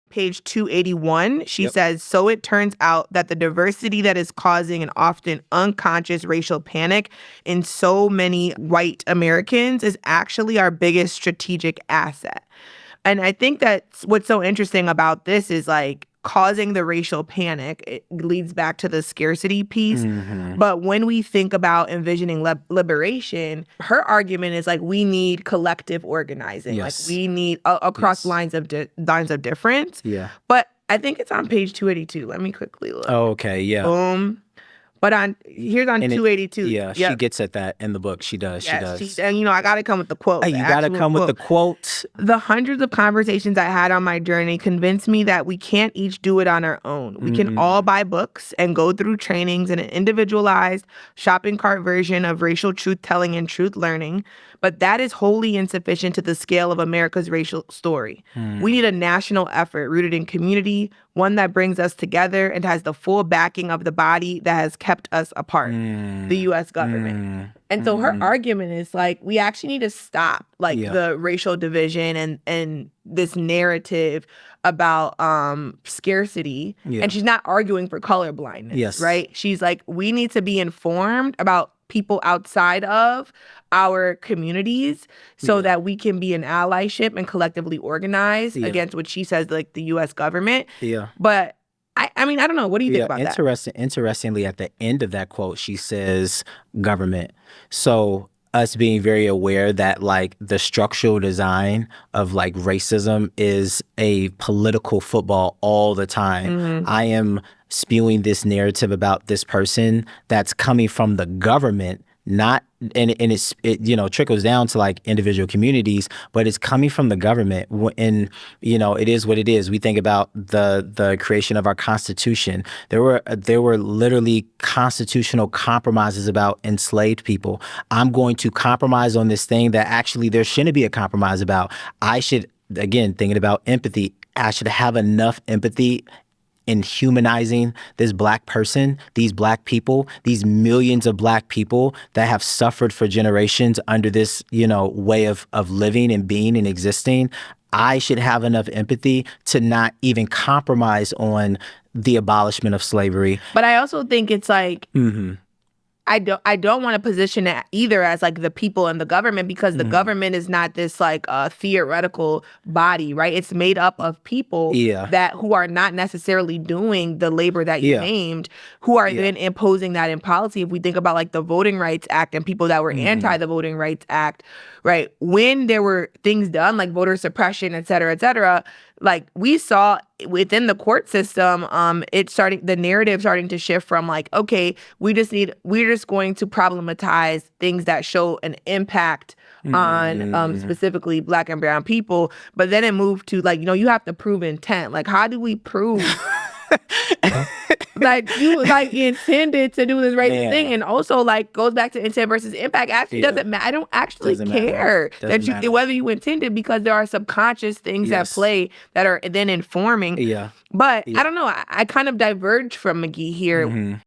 page 281, she Yep. says, so it turns out that the diversity that is causing an often unconscious racial panic in so many white Americans is actually our biggest strategic asset. And I think that's what's so interesting about this is like causing the racial panic. It leads back to the scarcity piece. But when we think about envisioning liberation, her argument is like we need collective organizing. Yes. Like we need across lines of difference. Yeah. But I think it's on page 282. Let me quickly look. Oh, okay. Yeah. Boom. But here's on 282. Yeah, she gets at that in the book. She does. Yes, she does. and I got to come with the quote. Hey, you got to come with the quote. The hundreds of conversations I had on my journey convinced me that we can't each do it on our own. We can all buy books and go through trainings in an individualized shopping cart version of racial truth-telling and truth learning, but that is wholly insufficient to the scale of America's racial story. We need a national effort rooted in community, one that brings us together and has the full backing of the body that has kept us apart, the U.S. government. And so her argument is like, we actually need to stop like the racial division and this narrative about scarcity. And she's not arguing for colorblindness, right? She's like, we need to be informed about people outside of our communities so that we can be an allyship and collectively organize against what she says, like the U.S. government. But I mean, I don't know. What do you think about that? Interestingly, at the end of that quote, she says government. So us being very aware that like the structural design of like racism is a political football all the time. I am spewing this narrative about this person that's coming from the government, not and it trickles down to like individual communities, but it's coming from the government. And it is what it is. We think about the creation of our Constitution. There were literally constitutional compromises about enslaved people. I'm going to compromise on this thing that actually there shouldn't be a compromise about. I should, again, thinking about empathy, I should have enough empathy in humanizing this Black person, these Black people, these millions of Black people that have suffered for generations under this, way of living and being and existing. I should have enough empathy to not even compromise on the abolishment of slavery. But I also think it's like, I don't want to position it either as like the people and the government, because the government is not this like theoretical body, right? It's made up of people that who are not necessarily doing the labor that you named, who are then imposing that in policy. If we think about like the Voting Rights Act and people that were anti the Voting Rights Act, right? When there were things done like voter suppression, et cetera, like we saw within the court system, the narrative starting to shift from like, okay, we're just going to problematize things that show an impact on specifically Black and brown people. But then it moved to like, you have to prove intent. Like, how do we prove like you like intended to do this racist thing? And also like goes back to intent versus impact. Actually doesn't matter. I don't actually care that whether you intended, because there are subconscious things at play that are then informing. But I don't know. I kind of diverge from McGhee here.